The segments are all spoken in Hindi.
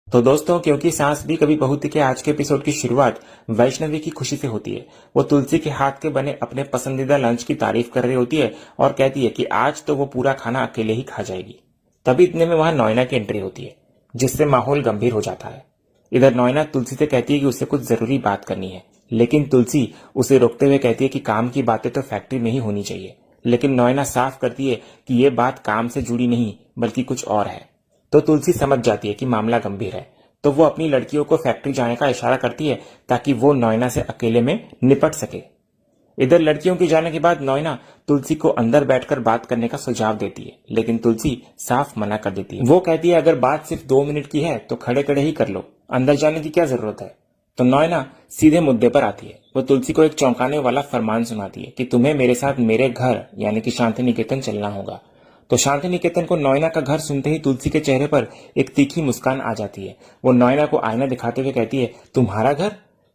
तो दोस्तों, क्योंकि सास भी कभी बहू थी के आज के एपिसोड की शुरुआत वैष्णवी की खुशी से होती है। वो तुलसी के हाथ के बने अपने पसंदीदा लंच की तारीफ कर रही होती है और कहती है कि आज तो वो पूरा खाना अकेले ही खा जाएगी। तभी इतने में वहां नोयना की एंट्री होती है, जिससे माहौल गंभीर हो जाता है। इधर नोयना तुलसी से कहती है कि उसे कुछ जरूरी बात करनी है, लेकिन तुलसी उसे रोकते हुए कहती है कि काम की बातें तो फैक्ट्री में ही होनी चाहिए। लेकिन नोयना साफ करती है कि ये बात काम से जुड़ी नहीं बल्कि कुछ और है। तो तुलसी समझ जाती है कि मामला गंभीर है, तो वो अपनी लड़कियों को फैक्ट्री जाने का इशारा करती है ताकि वो नोयना से अकेले में निपट सके। इधर लड़कियों के जाने के बाद नोयना तुलसी को अंदर बैठकर बात करने का सुझाव देती है, लेकिन तुलसी साफ मना कर देती है। वो कहती है अगर बात सिर्फ 2 मिनट की है तो खड़े खड़े ही कर लो, अंदर जाने की क्या जरूरत है। तो नोयना सीधे मुद्दे पर आती है। वो तुलसी को एक चौंकाने वाला फरमान सुनाती है कि तुम्हें मेरे साथ मेरे घर यानी कि शांति निकेतन चलना होगा। तो शांति निकेतन को नोयना का घर सुनते ही तुलसी के चेहरे पर एक तीखी मुस्कान आ जाती है। वो नोयना को आईना दिखाते हुए कहती है, तुम्हारा घर?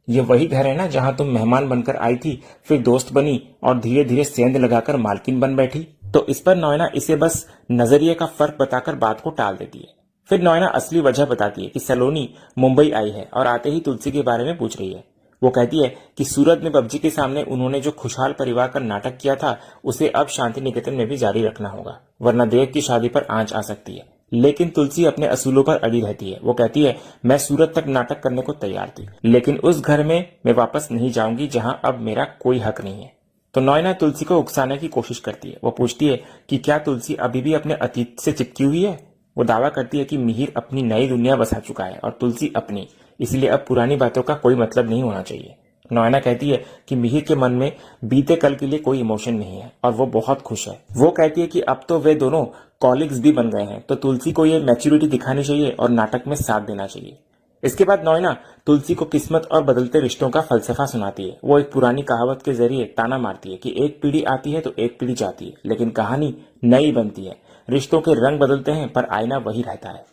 ये वही घर है ना जहां तुम मेहमान बनकर आई थी, फिर दोस्त बनी और धीरे धीरे सेंध लगाकर मालकिन बन बैठी। तो इस पर नोयना इसे बस नजरिए का फर्क बताकर बात को टाल देती है। फिर नोयना असली वजह बताती है कि सलोनी मुंबई आई है और आते ही तुलसी के बारे में पूछ रही है। वो कहती है कि सूरत में पबजी के सामने उन्होंने जो खुशहाल परिवार का नाटक किया था उसे अब शांति निकेतन में भी जारी रखना होगा, वरना देव की शादी पर आंच आ सकती है। लेकिन तुलसी अपने असूलों पर अड़ी रहती है। वो कहती है मैं सूरत तक नाटक करने को तैयार थी, लेकिन उस घर में मैं वापस नहीं जाऊंगी जहां अब मेरा कोई हक नहीं है। तो नोयना तुलसी को उकसाने की कोशिश करती है। वो पूछती है कि क्या तुलसी अभी भी अपने अतीत से चिपकी हुई है। वो दावा करती है कि मिहिर अपनी नई दुनिया बसा चुका है और तुलसी अपनी, इसलिए अब पुरानी बातों का कोई मतलब नहीं होना चाहिए। नोयना कहती है कि मिहिर के मन में बीते कल के लिए कोई इमोशन नहीं है और वो बहुत खुश है। वो कहती है कि अब तो वे दोनों कॉलिग्स भी बन गए हैं, तो तुलसी को ये मैच्योरिटी दिखानी चाहिए और नाटक में साथ देना चाहिए। इसके बाद नोयना तुलसी को किस्मत और बदलते रिश्तों का फलसफा सुनाती है। वो एक पुरानी कहावत के जरिए ताना मारती है कि एक पीढ़ी आती है तो एक पीढ़ी जाती है, लेकिन कहानी नई बनती है। रिश्तों के रंग बदलते हैं पर आईना वही रहता है।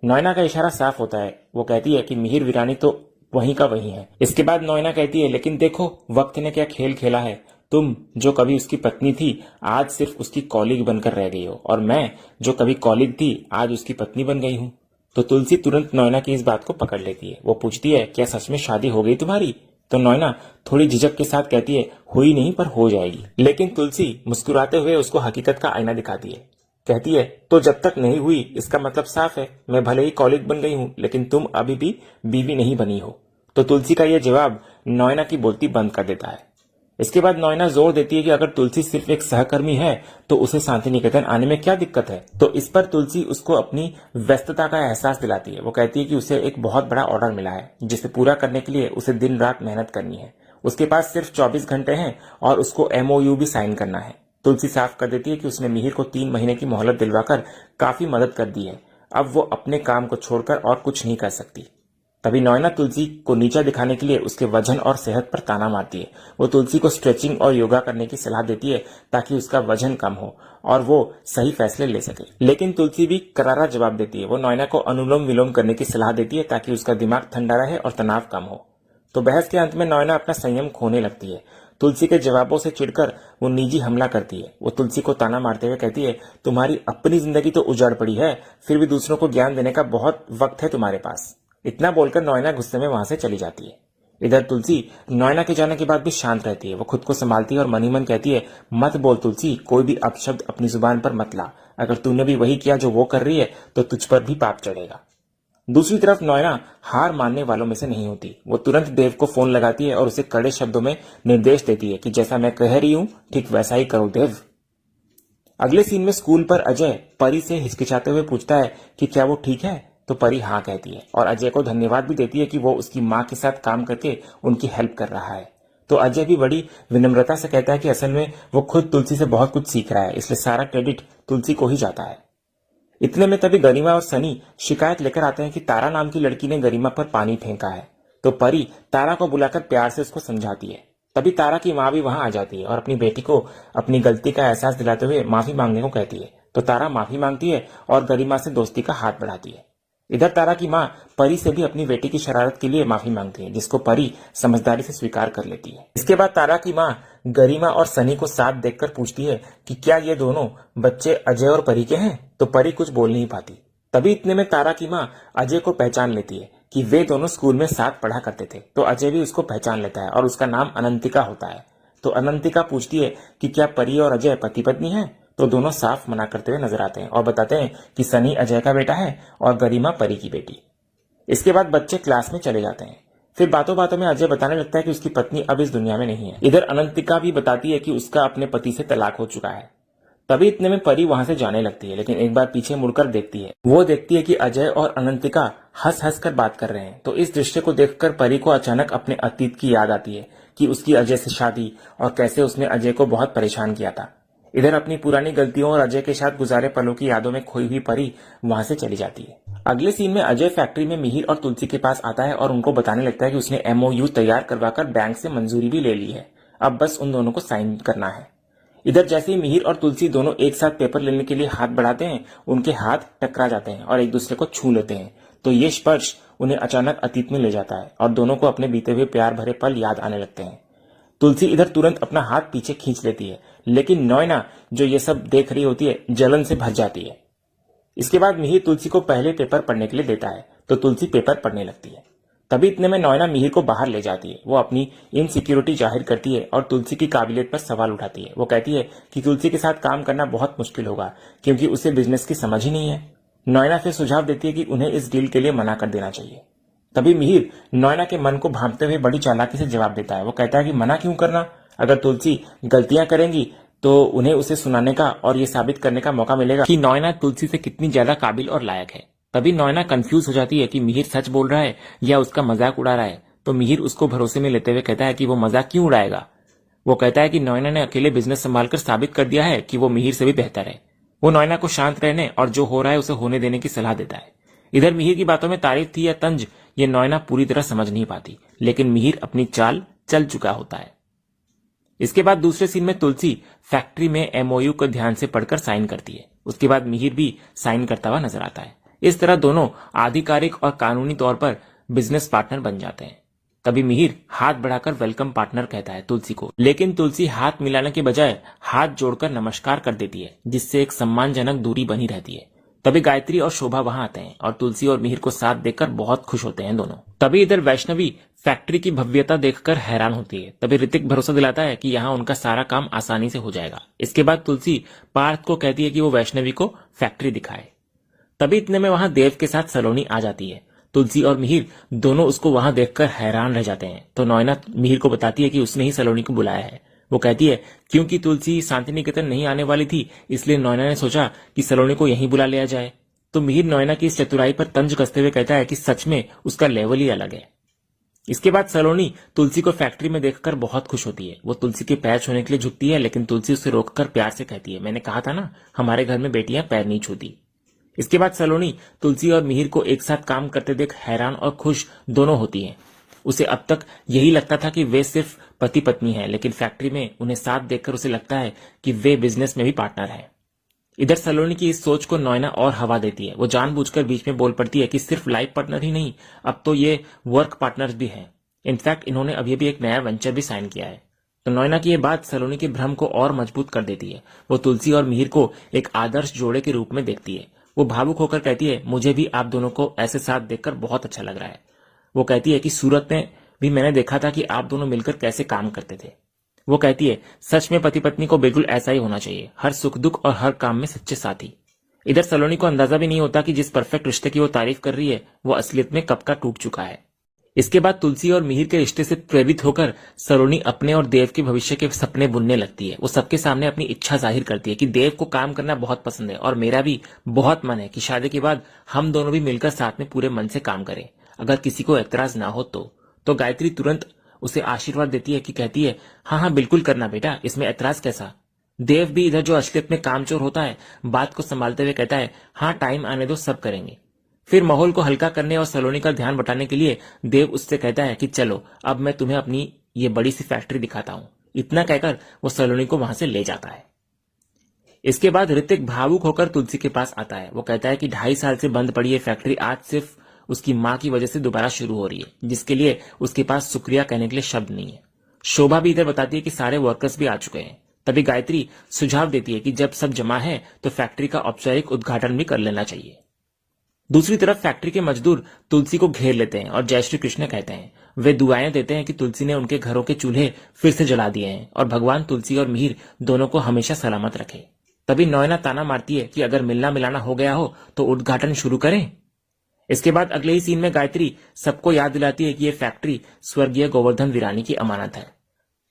नोयना का इशारा साफ होता है। वो कहती है कि मिहिर वीरानी तो वहीं का वहीं है। इसके बाद नोयना कहती है लेकिन देखो वक्त ने क्या खेल खेला है। तुम जो कभी उसकी पत्नी थी आज सिर्फ उसकी कॉलीग बनकर रह गई हो, और मैं जो कभी कॉलीग थी आज उसकी पत्नी बन गई हूँ। तो तुलसी तुरंत नोयना की इस बात को पकड़ लेती है। वो पूछती है क्या सच में शादी हो गई तुम्हारी। तो नोयना थोड़ी झिझक के साथ कहती है हुई नहीं पर हो जाएगी। लेकिन तुलसी मुस्कुराते हुए उसको हकीकत का आईना दिखाती है। कहती है तो जब तक नहीं हुई इसका मतलब साफ है, मैं भले ही कॉलीग बन गई हूं लेकिन तुम अभी भी बीवी नहीं बनी हो। तो तुलसी का यह जवाब नोयना की बोलती बंद कर देता है। इसके बाद नोयना जोर देती है कि अगर तुलसी सिर्फ एक सहकर्मी है तो उसे शांति निकेतन आने में क्या दिक्कत है। तो इस पर तुलसी उसको अपनी व्यस्तता का एहसास दिलाती है। वो कहती है कि उसे एक बहुत बड़ा ऑर्डर मिला है जिसे पूरा करने के लिए उसे दिन रात मेहनत करनी है। उसके पास सिर्फ 24 घंटे हैं और उसको MOU भी साइन करना है। तुलसी साफ कर देती है कि उसने मिहिर को 3 महीने की मोहलत दिलवाकर काफी मदद कर दी है। अब वो अपने काम को छोड़कर और कुछ नहीं कर सकती। तभी नोयना तुलसी को नीचा दिखाने के लिए उसके वजन और सेहत पर ताना मारती है। वो तुलसी को स्ट्रेचिंग और योगा करने की सलाह देती है ताकि उसका वजन कम हो और वो सही फैसले ले सके। लेकिन तुलसी भी करारा जवाब देती है। वो नोयना को अनुलोम विलोम करने की सलाह देती है ताकि उसका दिमाग ठंडा रहे और तनाव कम हो। तो बहस के अंत में नोयना अपना संयम खोने लगती है। तुलसी के जवाबों से चिढ़कर वो निजी हमला करती है। वो तुलसी को ताना मारते हुए कहती है तुम्हारी अपनी जिंदगी तो उजाड़ पड़ी है, फिर भी दूसरों को ज्ञान देने का बहुत वक्त है तुम्हारे पास। इतना बोलकर नोयना गुस्से में वहां से चली जाती है। इधर तुलसी नोयना के जाने के बाद भी शांत रहती है। वो खुद को संभालती है और मन ही मन कहती है मत बोल तुलसी, कोई भी अपशब्द अपनी जुबान पर मत ला। अगर तूने भी वही किया जो वो कर रही है तो तुझ पर भी पाप चढ़ेगा। दूसरी तरफ नोयना हार मानने वालों में से नहीं होती। वो तुरंत देव को फोन लगाती है और उसे कड़े शब्दों में निर्देश देती है कि जैसा मैं कह रही हूं ठीक वैसा ही करो देव। अगले सीन में स्कूल पर अजय परी से हिचकिचाते हुए पूछता है कि क्या वो ठीक है। तो परी हाँ कहती है और अजय को धन्यवाद भी देती है कि वो उसकी माँ के साथ काम करके उनकी हेल्प कर रहा है। तो अजय भी बड़ी विनम्रता से कहता है कि असल में वो खुद तुलसी से बहुत कुछ सीख रहा है, इसलिए सारा क्रेडिट तुलसी को ही जाता है। इतने में तभी गरिमा और सनी शिकायत लेकर आते हैं कि तारा नाम की लड़की ने गरिमा पर पानी फेंका है। तो परी तारा को बुलाकर प्यार से उसको समझाती है। तभी तारा की माँ भी वहां आ जाती है और अपनी बेटी को अपनी गलती का एहसास दिलाते हुए माफी मांगने को कहती है। तो तारा माफी मांगती है और गरिमा से दोस्ती का हाथ बढ़ाती है। इधर तारा की माँ परी से भी अपनी बेटी की शरारत के लिए माफी मांगती है, जिसको परी समझदारी से स्वीकार कर लेती है। इसके बाद तारा की माँ गरिमा और सनी को साथ देखकर पूछती है कि क्या ये दोनों बच्चे अजय और परी के हैं। तो परी कुछ बोल नहीं पाती। तभी इतने में तारा की माँ अजय को पहचान लेती है कि वे दोनों स्कूल में साथ पढ़ा करते थे। तो अजय भी उसको पहचान लेता है और उसका नाम अनंतिका होता है। तो अनंतिका पूछती है कि क्या परी और अजय पति पत्नी हैं? तो दोनों साफ मना करते हुए नजर आते हैं और बताते हैं कि सनी अजय का बेटा है और गरिमा परी की बेटी। इसके बाद बच्चे क्लास में चले जाते हैं। फिर बातों बातों में अजय बताने लगता है कि उसकी पत्नी अब इस दुनिया में नहीं है। इधर अनंतिका भी बताती है कि उसका अपने पति से तलाक हो चुका है। तभी इतने में परी वहां से जाने लगती है, लेकिन एक बार पीछे मुड़कर देखती है। वो देखती है कि अजय और अनंतिका हंस हंस कर बात कर रहे हैं। तो इस दृश्य को देखकर परी को अचानक अपने अतीत की याद आती है कि उसकी अजय से शादी और कैसे उसने अजय को बहुत परेशान किया था। इधर अपनी पुरानी गलतियों और अजय के साथ गुजारे पलों की यादों में खोई हुई परी वहां से चली जाती है। अगले सीन में अजय फैक्ट्री में मिहिर और तुलसी के पास आता है और उनको बताने लगता है कि उसने MOU तैयार करवाकर बैंक से मंजूरी भी ले ली है। अब बस उन दोनों को साइन करना है। इधर जैसे ही मिहिर और तुलसी दोनों एक साथ पेपर लेने के लिए हाथ बढ़ाते हैं, उनके हाथ टकरा जाते हैं और एक दूसरे को छू लेते हैं। तो ये स्पर्श उन्हें अचानक अतीत में ले जाता है और दोनों को अपने बीते हुए प्यार भरे पल याद आने लगते हैं। तुलसी इधर तुरंत अपना हाथ पीछे खींच लेती है, लेकिन नैना जो ये सब देख रही होती है जलन से भर जाती है। इसके बाद मिहिर तुलसी को पहले पेपर पढ़ने के लिए देता है, तो तुलसी पेपर पढ़ने लगती है। तभी इतने में नैना मिहिर को बाहर ले जाती है। वो अपनी इनसिक्योरिटी जाहिर करती है और तुलसी की काबिलियत पर सवाल उठाती है। वो कहती है कि तुलसी के साथ काम करना बहुत मुश्किल होगा क्योंकि उसे बिजनेस की समझ ही नहीं है। नैना फिर सुझाव देती है कि उन्हें इस डील के लिए मना कर देना चाहिए। तभी मिहिर नैना के मन को भांपते हुए बड़ी चालाकी से जवाब देता है। वो कहता है कि मना क्यों करना, अगर तुलसी गलतियां करेंगी तो उन्हें उसे सुनाने का और ये साबित करने का मौका मिलेगा कि नैना तुलसी से कितनी ज्यादा काबिल और लायक है। तभी नैना कंफ्यूज हो जाती है कि मिहिर सच बोल रहा है या उसका मजाक उड़ा रहा है। तो मिहिर उसको भरोसे में लेते हुए कहता है कि वो मजाक क्यों उड़ाएगा। वो कहता है कि नैना ने अकेले बिजनेस संभालकर साबित कर दिया है कि वो मिहिर से भी बेहतर है। वो नैना को शांत रहने और जो हो रहा है उसे होने देने की सलाह देता है। इधर मिहिर की बातों में तारीफ थी या तंज, ये नैना पूरी तरह समझ नहीं पाती, लेकिन मिहिर अपनी चाल चल चुका होता है। इसके बाद दूसरे सीन में तुलसी फैक्ट्री में MOU को ध्यान से पढ़कर साइन करती है। उसके बाद मिहिर भी साइन करता हुआ नजर आता है। इस तरह दोनों आधिकारिक और कानूनी तौर पर बिजनेस पार्टनर बन जाते हैं। तभी मिहिर हाथ बढ़ाकर वेलकम पार्टनर कहता है तुलसी को, लेकिन तुलसी हाथ मिलाने के बजाय हाथ जोड़कर नमस्कार कर देती है, जिससे एक सम्मानजनक दूरी बनी रहती है। तभी गायत्री और शोभा वहां आते हैं और तुलसी और मिहिर को साथ देखकर बहुत खुश होते हैं दोनों। तभी इधर वैष्णवी फैक्ट्री की भव्यता देखकर हैरान होती है। तभी ऋतिक भरोसा दिलाता है कि यहाँ उनका सारा काम आसानी से हो जाएगा। इसके बाद तुलसी पार्थ को कहती है कि वो वैष्णवी को फैक्ट्री दिखाए। तभी इतने में वहां देव के साथ सलोनी आ जाती है। तुलसी और मिहिर दोनों उसको वहां देखकर हैरान रह जाते हैं। तो नैना मिहिर को बताती है कि उसने ही सलोनी को बुलाया है। वो कहती है क्योंकि तुलसी शांति निकेतन नहीं आने वाली थी, इसलिए नैना ने सोचा कि सलोनी को यहीं बुला लिया जाए। तो मिहिर नैना की इस चतुराई पर तंज कसते हुए कहता है कि सच में उसका लेवल ही अलग है। इसके बाद सलोनी तुलसी को फैक्ट्री में देखकर बहुत खुश होती है। वो तुलसी के पैर छूने के लिए झुकती है, लेकिन तुलसी उसे रोककर प्यार से कहती है, मैंने कहा था ना हमारे घर में बेटियां पैर नहीं छूती। इसके बाद सलोनी तुलसी और मिहिर को एक साथ काम करते देख हैरान और खुश दोनों होती हैं। उसे अब तक यही लगता था कि वे सिर्फ पति पत्नी हैं, लेकिन फैक्ट्री में उन्हें साथ देखकर उसे लगता है कि वे बिजनेस में भी पार्टनर हैं। इधर सलोनी की इस सोच को नैना और हवा देती है। वो जानबूझकर बीच में बोल पड़ती है कि सिर्फ लाइफ पार्टनर ही नहीं, अब तो ये वर्क पार्टनर्स भी हैं। इनफैक्ट इन्होंने अभी भी एक नया वेंचर भी साइन किया है। तो नैना की ये बात सलोनी के भ्रम को और मजबूत कर देती है। वो तुलसी और मिहिर को एक आदर्श जोड़े के रूप में देखती है। वो भावुक होकर कहती है, मुझे भी आप दोनों को ऐसे साथ देखकर बहुत अच्छा लग रहा है। वो कहती है कि सूरत में भी मैंने देखा था कि आप दोनों मिलकर कैसे काम करते थे। वो कहती है सच में पति पत्नी को बिल्कुल ऐसा ही होना चाहिए, हर सुख दुख और हर काम में सच्चे साथी। इधर सलोनी को अंदाजा भी नहीं होता कि जिस परफेक्ट रिश्ते की वो तारीफ कर रही है वो असलियत में कब का टूट चुका है। इसके बाद तुलसी और मिहिर के रिश्ते से प्रेरित होकर सलोनी अपने और देव के भविष्य के सपने बुनने लगती है। वो सबके सामने अपनी इच्छा जाहिर करती है कि देव को काम करना बहुत पसंद है और मेरा भी बहुत मन है कि शादी के बाद हम दोनों भी मिलकर साथ में पूरे मन से काम करें, अगर किसी को एतराज ना हो तो गायत्री तुरंत उसे आशीर्वाद देती है कि कहती है हाँ बिल्कुल करना बेटा, इसमें एतराज कैसा। देव भी इधर जो असलियत में कामचोर होता है बात को संभालते हुए कहता है हाँ टाइम आने दो, सब करेंगे। फिर माहौल को हल्का करने और सलोनी का ध्यान बटाने के लिए देव उससे कहता है कि चलो अब मैं तुम्हें अपनी ये बड़ी सी फैक्ट्री दिखाता हूं। इतना कहकर वो सलोनी को वहां से ले जाता है। इसके बाद ऋतिक भावुक होकर तुलसी के पास आता है। वो कहता है कि 2.5 साल से बंद पड़ी ये फैक्ट्री आज सिर्फ उसकी मां की वजह से दोबारा शुरू हो रही है, जिसके लिए उसके पास शुक्रिया कहने के लिए शब्द नहीं है। शोभा भी इधर बताती है कि सारे वर्कर्स भी आ चुके हैं। तभी गायत्री सुझाव देती है कि जब सब जमा है तो फैक्ट्री का औपचारिक उद्घाटन भी कर लेना चाहिए। दूसरी तरफ फैक्ट्री के मजदूर तुलसी को घेर लेते हैं और जय श्री कृष्ण कहते हैं। वे दुआएं देते हैं कि तुलसी ने उनके घरों के चूल्हे फिर से जला दिए हैं और भगवान तुलसी और मिहिर दोनों को हमेशा सलामत रखे। तभी नॉयना ताना मारती है कि अगर मिलना मिलाना हो गया हो तो उद्घाटन शुरू करें। इसके बाद अगले ही सीन में गायत्री सबको याद दिलाती है कि यह फैक्ट्री स्वर्गीय गोवर्धन वीरानी की अमानत है।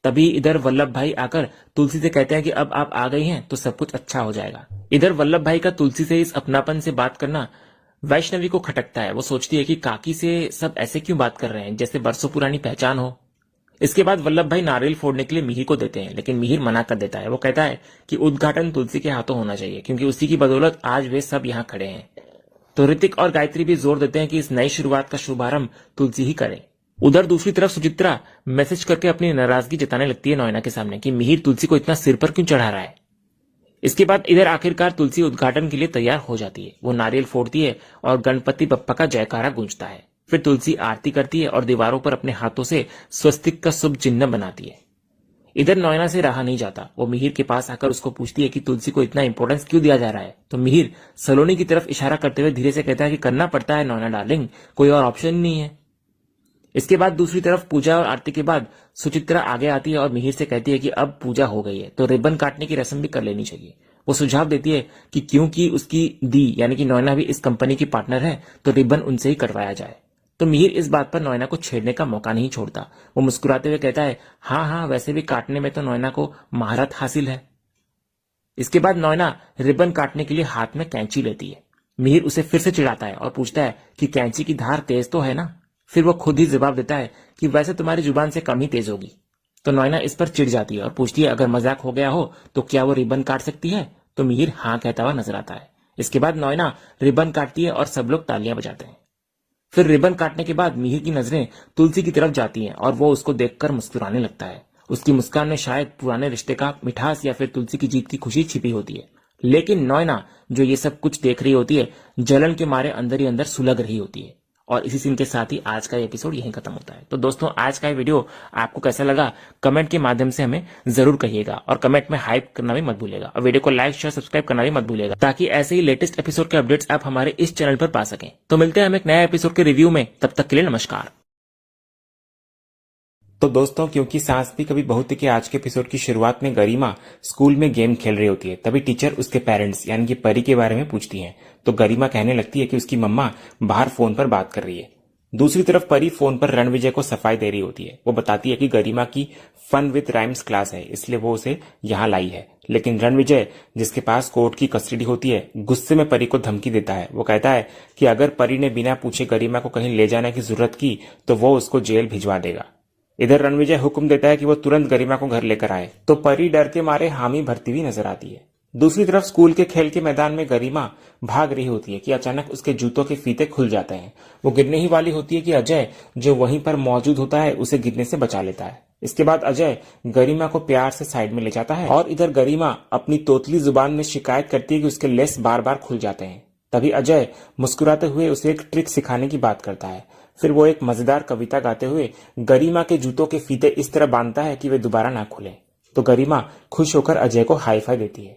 तभी इधर वल्लभ भाई आकर तुलसी से कहते हैं कि अब आप आ गई हैं तो सब कुछ अच्छा हो जाएगा। इधर वल्लभ भाई का तुलसी से इस अपनापन से बात करना वैष्णवी को खटकता है। वो सोचती है कि काकी से सब ऐसे क्यों बात कर रहे हैं जैसे बरसों पुरानी पहचान हो। इसके बाद वल्लभ भाई नारियल फोड़ने के लिए मिहिर को देते हैं, लेकिन मिहिर मना कर देता है। वो कहता है कि उद्घाटन तुलसी के हाथों होना चाहिए क्योंकि उसी की बदौलत आज वे सब यहाँ खड़े हैं। तो ऋतिक और गायत्री भी जोर देते हैं कि इस नई शुरुआत का शुभारंभ तुलसी ही करे। उधर दूसरी तरफ सुचित्रा मैसेज करके अपनी नाराजगी जताने लगती है नॉयना के सामने कि मिहिर तुलसी को इतना सिर पर क्यों चढ़ा रहा है। इसके बाद इधर आखिरकार तुलसी उद्घाटन के लिए तैयार हो जाती है। वो नारियल फोड़ती है और गणपति बप्पा का जयकारा गूंजता है। फिर तुलसी आरती करती है और दीवारों पर अपने हाथों से स्वस्तिक का शुभ चिन्ह बनाती है। इधर नॉयना से रहा नहीं जाता। वो मिहिर के पास आकर उसको पूछती है कि तुलसी को इतना इंपॉर्टेंस क्यों दिया जा रहा है। तो मिहिर सलोनी की तरफ इशारा करते हुए धीरे से कहता है कि करना पड़ता है नॉयना डार्लिंग, कोई और ऑप्शन नहीं है। इसके बाद दूसरी तरफ पूजा और आरती के बाद सुचित्रा आगे आती है और मिहिर से कहती है कि अब पूजा हो गई है तो रिबन काटने की रस्म भी कर लेनी चाहिए। वो सुझाव देती है कि क्योंकि उसकी दी यानी कि नॉयना भी इस कंपनी की पार्टनर है तो रिबन उनसे ही कटवाया जाए। तो मिहिर इस बात पर नॉयना को छेड़ने का मौका नहीं छोड़ता। वो मुस्कुराते हुए कहता है हाँ हाँ, वैसे भी काटने में तो नॉयना को महारत हासिल है। इसके बाद नॉयना रिबन काटने के लिए हाथ में कैंची लेती है। मिहिर उसे फिर से चिढ़ाता है और पूछता है कि कैंची की धार तेज तो है ना। फिर वो खुद ही जवाब देता है कि वैसे तुम्हारी जुबान से कम ही तेज होगी। तो नॉयना इस पर चिढ़ जाती है और पूछती है अगर मजाक हो गया हो तो क्या वो रिबन काट सकती है। तो मिहिर हाँ कहता हुआ नजर आता है। इसके बाद नॉयना रिबन काटती है और सब लोग तालियां बजाते हैं। फिर रिबन काटने के बाद मिहिर की नजरें तुलसी की तरफ जाती हैं और वो उसको देखकर मुस्कुराने लगता है। उसकी मुस्कान में शायद पुराने रिश्ते का मिठास या फिर तुलसी की जीत की खुशी छिपी होती है। लेकिन नॉयना जो ये सब कुछ देख रही होती है जलन के मारे अंदर ही अंदर सुलग रही होती है। और इसी सीन के साथ ही आज का एपिसोड यहीं खत्म होता है। तो दोस्तों आज का ये वीडियो आपको कैसा लगा कमेंट के माध्यम से हमें जरूर कहिएगा और कमेंट में हाइप करना भी मत भूलिएगा और वीडियो को लाइक शेयर सब्सक्राइब करना भी मत भूलिएगा ताकि ऐसे ही लेटेस्ट एपिसोड के अपडेट्स आप हमारे इस चैनल पर पा सकें। तो मिलते हैं हम एक नया एपिसोड के रिव्यू में, तब तक के लिए नमस्कार। तो दोस्तों क्योंकि सास भी कभी बहू थी के आज के एपिसोड की शुरुआत में गरिमा स्कूल में गेम खेल रही होती है। तभी टीचर उसके पेरेंट्स यानी कि परी के बारे में पूछती हैं। तो गरिमा कहने लगती है कि उसकी मम्मा बाहर फोन पर बात कर रही है। दूसरी तरफ परी फोन पर रणविजय को सफाई दे रही होती है। वो बताती है कि गरिमा की फन विद राइम्स क्लास है इसलिए वो उसे यहाँ लाई है। लेकिन रणविजय जिसके पास कोर्ट की कस्टडी होती है गुस्से में परी को धमकी देता है। वो कहता है कि अगर परी ने बिना पूछे गरिमा को कहीं ले जाने की जरूरत की तो वो उसको जेल भिजवा देगा। इधर रणविजय हुक्म देता है कि वो तुरंत गरिमा को घर लेकर आए। तो परी डर के मारे हामी भरती हुई नजर आती है। दूसरी तरफ स्कूल के खेल के मैदान में गरिमा भाग रही होती है कि अचानक उसके जूतों के फीते खुल जाते हैं। वो गिरने ही वाली होती है कि अजय जो वहीं पर मौजूद होता है उसे गिरने से बचा लेता है। इसके बाद अजय गरिमा को प्यार से साइड में ले जाता है और इधर गरिमा अपनी तोतली जुबान में शिकायत करती है कि उसके लेस बार बार खुल जाते हैं। तभी अजय मुस्कुराते हुए उसे एक ट्रिक सिखाने की बात करता है। फिर वो एक मजेदार कविता गाते हुए गरिमा के जूतों के फीते इस तरह बांधता है कि वे दोबारा ना खुले। तो गरिमा खुश होकर अजय को हाई फाई देती है।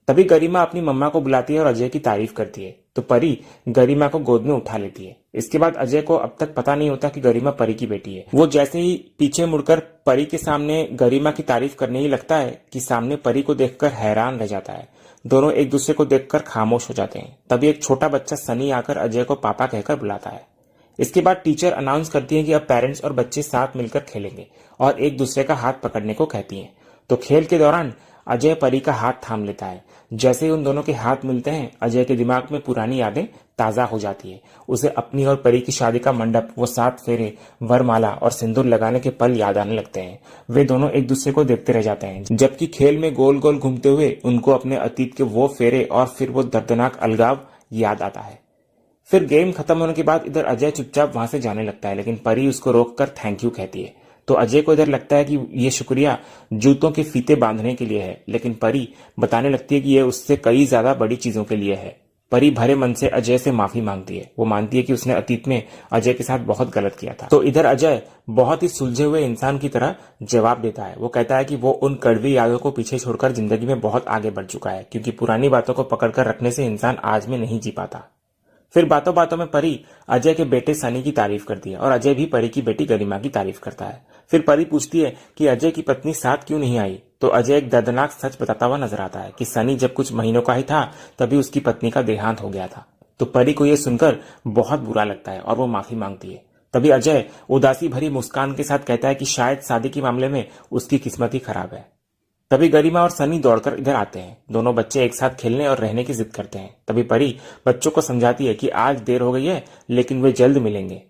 तभी गरिमा अपनी मम्मा को बुलाती है और अजय की तारीफ करती है। तो परी गरिमा को गोद में उठा लेती है। इसके बाद अजय को अब तक पता नहीं होता कि गरिमा परी की बेटी है। वो जैसे ही पीछे मुड़कर परी के सामने गरिमा की तारीफ करने ही लगता है कि सामने परी को देखकर हैरान रह जाता है। दोनों एक दूसरे को देखकर खामोश हो जाते हैं। तभी एक छोटा बच्चा सनी आकर अजय को पापा कहकर बुलाता है। इसके बाद टीचर अनाउंस करती है कि अब पेरेंट्स और बच्चे साथ मिलकर खेलेंगे और एक दूसरे का हाथ पकड़ने को कहती हैं। तो खेल के दौरान अजय परी का हाथ थाम लेता है। जैसे ही उन दोनों के हाथ मिलते हैं अजय के दिमाग में पुरानी यादें ताजा हो जाती है। उसे अपनी और परी की शादी का मंडप, वो 7 फेरे, वरमाला और सिंदूर लगाने के पल याद आने लगते हैं। वे दोनों एक दूसरे को देखते रह जाते हैं जबकि खेल में गोल गोल घूमते हुए उनको अपने अतीत के वो फेरे और फिर वो दर्दनाक अलगाव याद आता है। फिर गेम खत्म होने के बाद इधर अजय चुपचाप वहां से जाने लगता है, लेकिन परी उसको रोककर थैंक यू कहती है। तो अजय को इधर लगता है कि ये शुक्रिया जूतों के फीते बांधने के लिए है, लेकिन परी बताने लगती है कि यह उससे कई ज्यादा बड़ी चीजों के लिए है। परी भरे मन से अजय से माफी मांगती है। वो मानती है कि उसने अतीत में अजय के साथ बहुत गलत किया था। तो इधर अजय बहुत ही सुलझे हुए इंसान की तरह जवाब देता है। वो कहता है कि वो उन कड़वी यादों को पीछे छोड़कर जिंदगी में बहुत आगे बढ़ चुका है, क्योंकि पुरानी बातों को पकड़कर रखने से इंसान आज में नहीं जी पाता। फिर बातों बातों में परी अजय के बेटे सनी की तारीफ करती है और अजय भी परी की बेटी गरिमा की तारीफ करता है। फिर परी पूछती है कि अजय की पत्नी साथ क्यों नहीं आई, तो अजय एक दर्दनाक सच बताता हुआ नजर आता है कि सनी जब कुछ महीनों का ही था तभी उसकी पत्नी का देहांत हो गया था। तो परी को यह सुनकर बहुत बुरा लगता है और वो माफी मांगती है। तभी अजय उदासी भरी मुस्कान के साथ कहता है कि शायद शादी के मामले में उसकी किस्मत ही खराब है। तभी गरिमा और सनी दौड़कर इधर आते हैं। दोनों बच्चे एक साथ खेलने और रहने की जिद करते हैं। तभी परी बच्चों को समझाती है कि आज देर हो गई है लेकिन वे जल्द मिलेंगे।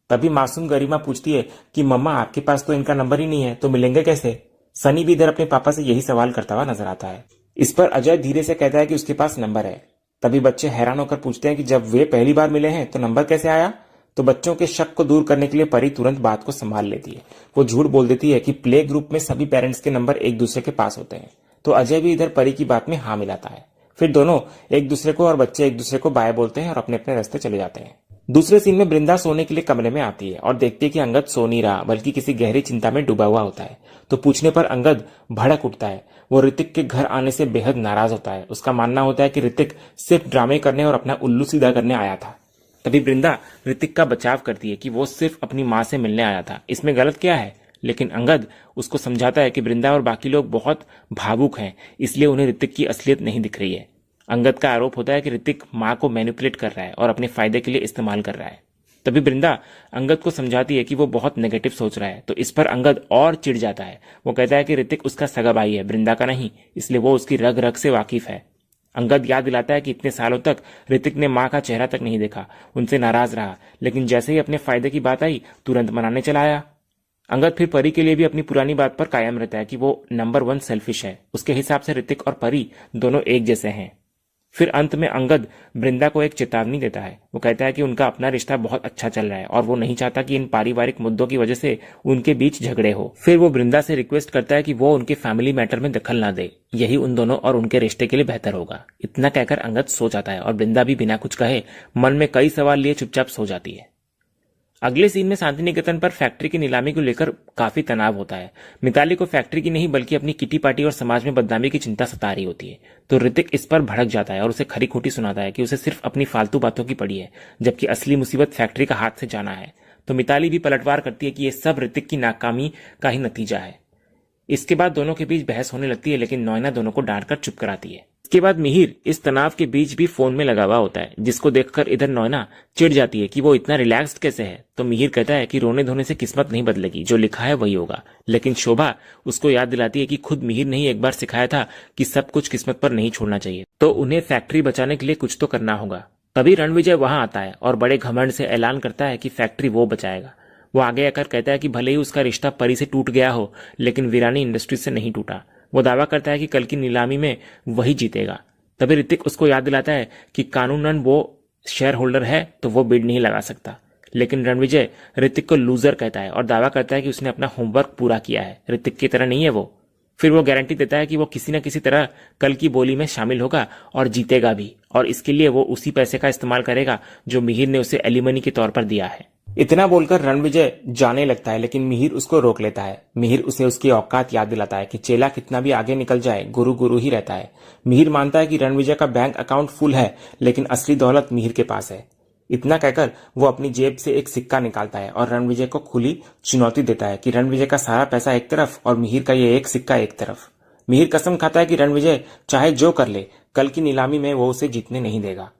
तभी मासूम गरिमा पूछती है कि मम्मा आपके पास तो इनका नंबर ही नहीं है, तो मिलेंगे कैसे। सनी भी इधर अपने पापा से यही सवाल करता हुआ नजर आता है। इस पर अजय धीरे से कहता है कि उसके पास नंबर है। तभी बच्चे हैरान होकर पूछते हैं कि जब वे पहली बार मिले हैं तो नंबर कैसे आया। तो बच्चों के शक को दूर करने के लिए परी तुरंत बात को संभाल लेती है। वो झूठ बोल देती है कि प्ले ग्रुप में सभी पेरेंट्स के नंबर एक दूसरे के पास होते हैं। तो अजय भी इधर परी की बात में हाँ मिलाता है। फिर दोनों एक दूसरे को और बच्चे एक दूसरे को बाय बोलते हैं और अपने अपने रास्ते चले जाते हैं। दूसरे सीन में वृंदा सोने के लिए कमरे में आती है और देखती है कि अंगद सो नहीं रहा बल्कि किसी गहरी चिंता में डूबा हुआ होता है। तो पूछने पर अंगद भड़क उठता है। वो ऋतिक के घर आने से बेहद नाराज होता है। उसका मानना होता है कि ऋतिक सिर्फ ड्रामे करने और अपना उल्लू सीधा करने आया था। तभी वृंदा ऋतिक का बचाव करती है कि वो सिर्फ अपनी मां से मिलने आया था, इसमें गलत क्या है। लेकिन अंगद उसको समझाता है कि वृंदा और बाकी लोग बहुत भावुक हैं, इसलिए उन्हें ऋतिक की असलियत नहीं दिख रही है। अंगद का आरोप होता है कि ऋतिक मां को मैनिपुलेट कर रहा है और अपने फायदे के लिए इस्तेमाल कर रहा है। तभी वृंदा अंगद को समझाती है कि वो बहुत नेगेटिव सोच रहा है। तो इस पर अंगद और चिढ़ जाता है। वो कहता है कि ऋतिक उसका सगा भाई है, वृंदा का नहीं, इसलिए वो उसकी रग रग से वाकिफ है। अंगद याद दिलाता है कि इतने सालों तक ऋतिक ने मां का चेहरा तक नहीं देखा, उनसे नाराज रहा, लेकिन जैसे ही अपने फायदे की बात आई तुरंत मनाने चला आया। अंगद फिर परी के लिए भी अपनी पुरानी बात पर कायम रहता है कि वो नंबर 1 सेल्फिश है। उसके हिसाब से ऋतिक और परी दोनों एक जैसे हैं। फिर अंत में अंगद वृंदा को एक चेतावनी देता है। वो कहता है कि उनका अपना रिश्ता बहुत अच्छा चल रहा है और वो नहीं चाहता कि इन पारिवारिक मुद्दों की वजह से उनके बीच झगड़े हो। फिर वो वृंदा से रिक्वेस्ट करता है कि वो उनके फैमिली मैटर में दखल ना दे, यही उन दोनों और उनके रिश्ते के लिए बेहतर होगा। इतना कहकर अंगद सो जाता है और वृंदा भी बिना कुछ कहे मन में कई सवाल लिए चुपचाप सो जाती है। अगले सीन में शांति निकेतन पर फैक्ट्री की नीलामी को लेकर काफी तनाव होता है। मिताली को फैक्ट्री की नहीं बल्कि अपनी किटी पार्टी और समाज में बदनामी की चिंता सता रही होती है। तो ऋतिक इस पर भड़क जाता है और उसे खरी खोटी सुनाता है कि उसे सिर्फ अपनी फालतू बातों की पड़ी है, जबकि असली मुसीबत फैक्ट्री का हाथ से जाना है। तो मिताली भी पलटवार करती है कि यह सब ऋतिक की नाकामी का ही नतीजा है। इसके बाद दोनों के बीच बहस होने लगती है, लेकिन नोएना दोनों को डांटकर चुप कराती है। इसके बाद मिहिर इस तनाव के बीच भी फोन में लगा हुआ होता है, जिसको देखकर इधर नोएना चिढ़ जाती है कि वो इतना रिलैक्स्ड कैसे है। तो मिहिर कहता है कि रोने धोने से किस्मत नहीं बदलेगी, जो लिखा है वही होगा। लेकिन शोभा उसको याद दिलाती है कि खुद मिहिर ने ही एक बार सिखाया था कि सब कुछ किस्मत पर नहीं छोड़ना चाहिए, तो उन्हें फैक्ट्री बचाने के लिए कुछ तो करना होगा। तभी रणविजय वहां आता है और बड़े घमंड से ऐलान करता है कि फैक्ट्री वो बचाएगा। वो आगे आकर कहता है कि भले ही उसका रिश्ता परी से टूट गया हो, लेकिन वीरानी इंडस्ट्रीज से नहीं टूटा। वो दावा करता है कि कल की नीलामी में वही जीतेगा। तभी ऋतिक उसको याद दिलाता है कि कानूनन वो शेयर होल्डर है तो वो बिड नहीं लगा सकता। लेकिन रणविजय ऋतिक को लूजर कहता है और दावा करता है कि उसने अपना होमवर्क पूरा किया है, ऋतिक की तरह नहीं है वो। फिर वो गारंटी देता है कि वो किसी न किसी तरह कल की बोली में शामिल होगा और जीतेगा भी, और इसके लिए वो उसी पैसे का इस्तेमाल करेगा जो मिहिर ने उसे एलिमनी के तौर पर दिया है। इतना बोलकर रणविजय जाने लगता है, लेकिन मिहिर उसको रोक लेता है। मिहिर उसे उसकी औकात याद दिलाता है कि चेला कितना भी आगे निकल जाए, गुरु गुरु ही रहता है। मिहिर मानता है कि रणविजय का बैंक अकाउंट फुल है, लेकिन असली दौलत मिहिर के पास है। इतना कहकर वो अपनी जेब से एक सिक्का निकालता है और रणविजय को खुली चुनौती देता है कि रणविजय का सारा पैसा एक तरफ और मिहिर का ये एक सिक्का एक तरफ। मिहिर कसम खाता है कि रणविजय चाहे जो कर ले, कल की नीलामी में वो उसे जीतने नहीं देगा।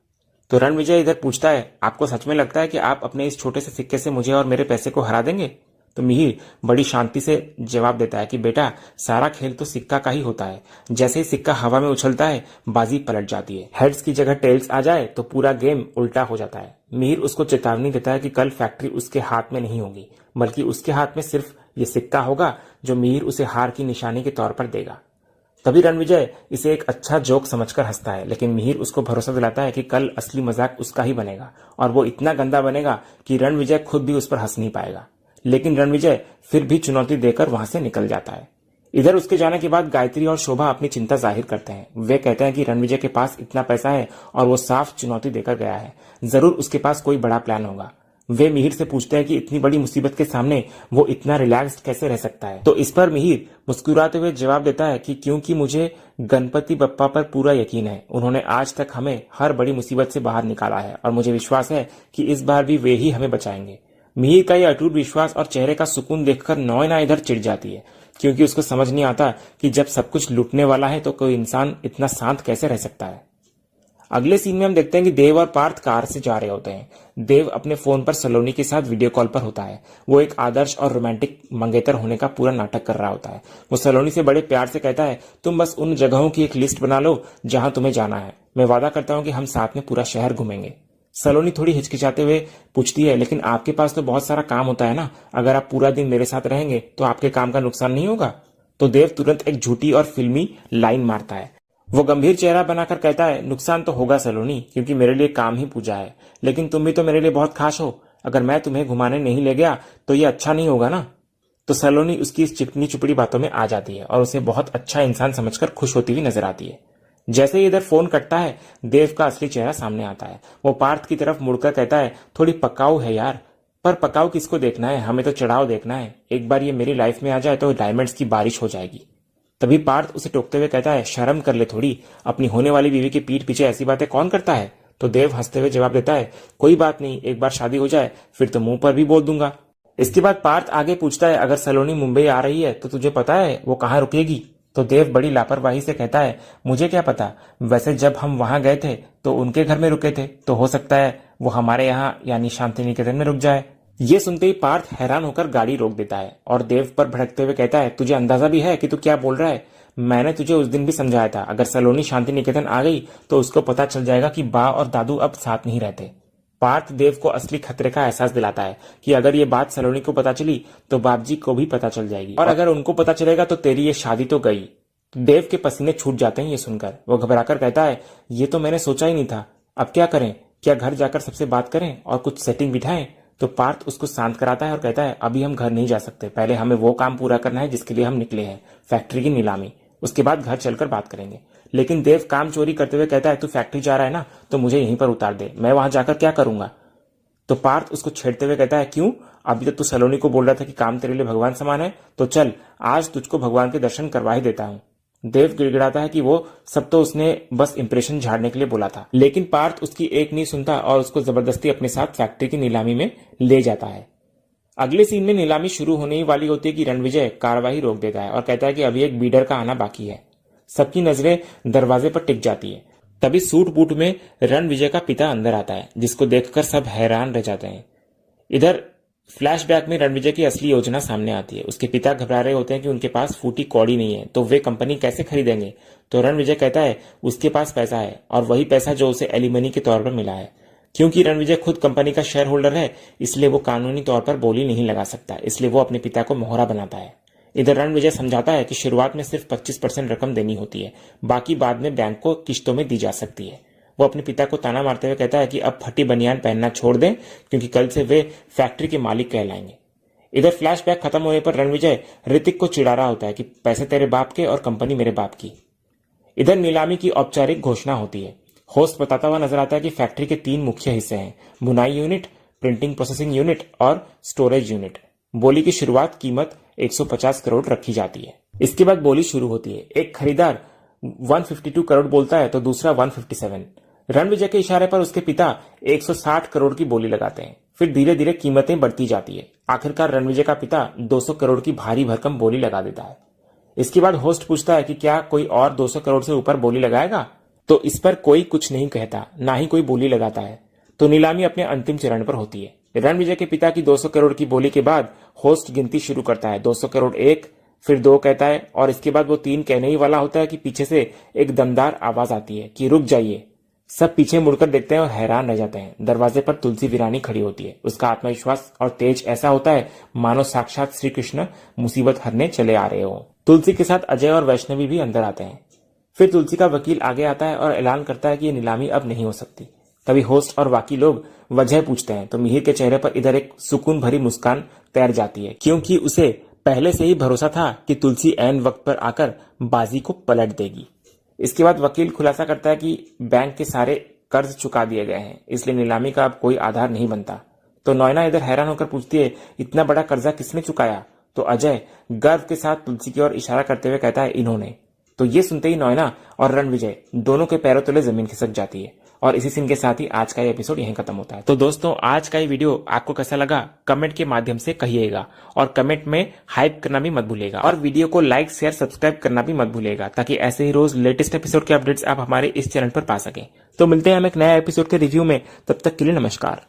तो रणविजय इधर पूछता है, आपको सच में लगता है कि आप अपने इस छोटे से सिक्के से मुझे और मेरे पैसे को हरा देंगे? तो मिहिर बड़ी शांति से जवाब देता है कि बेटा, सारा खेल तो सिक्का का ही होता है। जैसे ही सिक्का हवा में उछलता है, बाजी पलट जाती है। हेड्स की जगह टेल्स आ जाए तो पूरा गेम उल्टा हो जाता है। मिहिर उसको चेतावनी देता है कि कल फैक्ट्री उसके हाथ में नहीं होगी, बल्कि उसके हाथ में सिर्फ ये सिक्का होगा जो मिहिर उसे हार की निशानी के तौर पर देगा। तभी रणविजय इसे एक अच्छा जोक समझकर हंसता है, लेकिन मिहिर उसको भरोसा दिलाता है कि कल असली मजाक उसका ही बनेगा और वो इतना गंदा बनेगा कि रणविजय खुद भी उस पर हंस नहीं पाएगा। लेकिन रणविजय फिर भी चुनौती देकर वहां से निकल जाता है। इधर उसके जाने के बाद गायत्री और शोभा अपनी चिंता जाहिर करते हैं। वे कहते हैं कि रणविजय के पास इतना पैसा है और वो साफ चुनौती देकर गया है, जरूर उसके पास कोई बड़ा प्लान होगा। वे मिहिर से पूछते हैं कि इतनी बड़ी मुसीबत के सामने वो इतना रिलैक्स्ड कैसे रह सकता है। तो इस पर मिहिर मुस्कुराते हुए जवाब देता है कि क्योंकि मुझे गणपति बप्पा पर पूरा यकीन है। उन्होंने आज तक हमें हर बड़ी मुसीबत से बाहर निकाला है और मुझे विश्वास है कि इस बार भी वे ही हमें बचाएंगे। मिहिर का यह अटूट विश्वास और चेहरे का सुकून देखकर नौना इधर चिढ़ जाती है, क्योंकि उसको समझ नहीं आता कि जब सब कुछ लूटने वाला है तो कोई इंसान इतना शांत कैसे रह सकता है। अगले सीन में हम देखते हैं कि देव और पार्थ कार से जा रहे होते हैं। देव अपने फोन पर सलोनी के साथ वीडियो कॉल पर होता है। वो एक आदर्श और रोमांटिक मंगेतर होने का पूरा नाटक कर रहा होता है। वो सलोनी से बड़े प्यार से कहता है, तुम बस उन जगहों की एक लिस्ट बना लो जहां तुम्हें जाना है। मैं वादा करता हूं कि हम साथ में पूरा शहर घूमेंगे। सलोनी थोड़ी हिचकिचाते हुए पूछती है, लेकिन आपके पास तो बहुत सारा काम होता है ना, अगर आप पूरा दिन मेरे साथ रहेंगे तो आपके काम का नुकसान नहीं होगा। तो देव तुरंत एक झूठी और फिल्मी लाइन मारता है। वो गंभीर चेहरा बनाकर कहता है, नुकसान तो होगा सलोनी, क्योंकि मेरे लिए काम ही पूजा है, लेकिन तुम भी तो मेरे लिए बहुत खास हो। अगर मैं तुम्हें घुमाने नहीं ले गया तो ये अच्छा नहीं होगा ना। तो सलोनी उसकी इस चिकनी चुपड़ी बातों में आ जाती है और उसे बहुत अच्छा इंसान समझकर खुश होती हुई नजर आती है। जैसे ही इधर फोन कटता है, देव का असली चेहरा सामने आता है। वो पार्थ की तरफ मुड़कर कहता है, थोड़ी पकाऊ है यार। पर पकाऊ किसको देखना है, हमें तो चढ़ाव देखना है। एक बार ये मेरी लाइफ में आ जाए तो डायमंड्स की बारिश हो जाएगी। तभी पार्थ उसे टोकते हुए कहता है, शर्म कर ले थोड़ी, अपनी होने वाली बीवी की पीठ पीछे ऐसी बातें कौन करता है। तो देव हंसते हुए जवाब देता है, कोई बात नहीं, एक बार शादी हो जाए फिर तो मुंह पर भी बोल दूंगा। इसके बाद पार्थ आगे पूछता है, अगर सलोनी मुंबई आ रही है तो तुझे पता है वो कहाँ रुकेगी। तो देव बड़ी लापरवाही से कहता है, मुझे क्या पता, वैसे जब हम वहां गए थे तो उनके घर में रुके थे, तो हो सकता है वो हमारे यहाँ यानी शांति निकेतन में रुक जाए। ये सुनते ही पार्थ हैरान होकर गाड़ी रोक देता है और देव पर भड़कते हुए कहता है, तुझे अंदाजा भी है कि तू क्या बोल रहा है। मैंने तुझे उस दिन भी समझाया था, अगर सलोनी शांति निकेतन आ गई तो उसको पता चल जाएगा कि बा और दादू अब साथ नहीं रहते। पार्थ देव को असली खतरे का एहसास दिलाता है कि अगर ये बात सलोनी को पता चली तो बापजी को भी पता चल जाएगी, और अगर उनको पता चलेगा तो तेरी ये शादी तो गई। देव के पसीने छूट जाते हैं ये सुनकर। वो घबराकर कहता है, ये तो मैंने सोचा ही नहीं था, अब क्या करें, क्या घर जाकर सबसे बात करें और कुछ सेटिंग बिठाएं। तो पार्थ उसको शांत कराता है और कहता है, अभी हम घर नहीं जा सकते, पहले हमें वो काम पूरा करना है जिसके लिए हम निकले हैं, फैक्ट्री की नीलामी। उसके बाद घर चलकर बात करेंगे। लेकिन देव काम चोरी करते हुए कहता है, तू फैक्ट्री जा रहा है ना, तो मुझे यहीं पर उतार दे, मैं वहां जाकर क्या करूंगा। तो पार्थ उसको छेड़ते हुए कहता है, क्यों, अभी तक तू सलोनी को बोल रहा था कि काम तेरे लिए भगवान समान है, तो चल आज तुझको भगवान के दर्शन करवा ही देता हूं। देव गिड़गिड़ाता है कि वो सब तो उसने बस इंप्रेशन झाड़ने के लिए बोला था, लेकिन पार्थ उसकी एक नहीं सुनता और उसको जबरदस्ती अपने साथ फैक्ट्री की नीलामी में ले जाता है। अगले सीन में नीलामी शुरू होने ही वाली होती है कि रणविजय कार्यवाही रोक देता है और कहता है कि अभी एक बीडर का आना बाकी है। सबकी नजरें दरवाजे पर टिक जाती है। तभी सूट बूट में रणविजय का पिता अंदर आता है, जिसको देखकर सब हैरान रह जाते हैं। इधर फ्लैशबैक में रणविजय की असली योजना सामने आती है। उसके पिता घबरा रहे होते हैं कि उनके पास फूटी कौड़ी नहीं है, तो वे कंपनी कैसे खरीदेंगे। तो रणविजय कहता है उसके पास पैसा है, और वही पैसा जो उसे एलिमनी के तौर पर मिला है। क्योंकि रणविजय खुद कंपनी का शेयर होल्डर है, इसलिए वो कानूनी तौर पर बोली नहीं लगा सकता, इसलिए वो अपने पिता को मोहरा बनाता है। इधर रणविजय समझाता है कि शुरुआत में सिर्फ 25% रकम देनी होती है, बाकी बाद में बैंक को किश्तों में दी जा सकती है। वो अपने पिता को ताना मारते हुए कहता है कि अब फटी बनियान पहनना छोड़ दें, क्योंकि कल से वे फैक्ट्री के मालिक कहलाएंगे। इधर फ्लैशबैक खत्म होने पर रणविजय ऋतिक को चिढ़ा रहा होता है कि पैसे तेरे बाप के और कंपनी मेरे बाप की। इधर नीलामी की औपचारिक घोषणा होती है। होस्ट बताता हुआ नजर आता है कि फैक्ट्री के 3 मुख्य हिस्से हैं, बुनाई यूनिट, प्रिंटिंग प्रोसेसिंग यूनिट और स्टोरेज यूनिट। बोली की शुरुआत कीमत 150 करोड़ रखी जाती है। इसके बाद बोली शुरू होती है। एक खरीदार 152 करोड़ बोलता है तो दूसरा 157। रणविजय के इशारे पर उसके पिता 160 करोड़ की बोली लगाते हैं। फिर धीरे धीरे कीमतें बढ़ती जाती है। आखिरकार रणविजय का पिता 200 करोड़ की भारी भरकम बोली लगा देता है। इसके बाद होस्ट पूछता है कि क्या कोई और 200 करोड़ से ऊपर बोली लगाएगा। तो इस पर कोई कुछ नहीं कहता, ना ही कोई बोली लगाता है। तो नीलामी अपने अंतिम चरण पर होती है। रणविजय के पिता की 200 करोड़ की बोली के बाद होस्ट गिनती शुरू करता है। 200 करोड़ 1, फिर 2 कहता है, और इसके बाद वो 3 कहने ही वाला होता है कि पीछे से एक दमदार आवाज आती है कि रुक जाइए। सब पीछे मुड़कर देखते हैं और हैरान रह जाते हैं। दरवाजे पर तुलसी वीरानी खड़ी होती है। उसका आत्मविश्वास और तेज ऐसा होता है मानो साक्षात श्री कृष्ण मुसीबत हरने चले आ रहे हो। तुलसी के साथ अजय और वैष्णवी भी अंदर आते हैं। फिर तुलसी का वकील आगे आता है और ऐलान करता है कि ये नीलामी अब नहीं हो सकती। तभी होस्ट और बाकी लोग वजह पूछते हैं, तो मिहिर के चेहरे पर इधर एक सुकून भरी मुस्कान तैर जाती है, क्योंकि उसे पहले से ही भरोसा था कि तुलसी ऐन वक्त पर आकर बाजी को पलट देगी। इसके बाद वकील खुलासा करता है कि बैंक के सारे कर्ज चुका दिए गए हैं, इसलिए नीलामी का अब कोई आधार नहीं बनता। तो नॉयना इधर हैरान होकर पूछती है, इतना बड़ा कर्जा किसने चुकाया? तो अजय गर्व के साथ तुलसी की ओर इशारा करते हुए कहता है, इन्होंने। तो ये सुनते ही नॉयना और रणविजय दोनों के पैरों तले जमीन खिसक जाती है और इसी सीन के साथ ही आज का ये एपिसोड यहीं खत्म होता है। तो दोस्तों, आज का ये वीडियो आपको कैसा लगा कमेंट के माध्यम से कहिएगा और कमेंट में हाइप करना भी मत भूलिएगा और वीडियो को लाइक शेयर सब्सक्राइब करना भी मत भूलिएगा ताकि ऐसे ही रोज लेटेस्ट एपिसोड के अपडेट्स आप हमारे इस चैनल पर पा सकें। तो मिलते हैं हम एक नया एपिसोड के रिव्यू में, तब तक के लिए नमस्कार।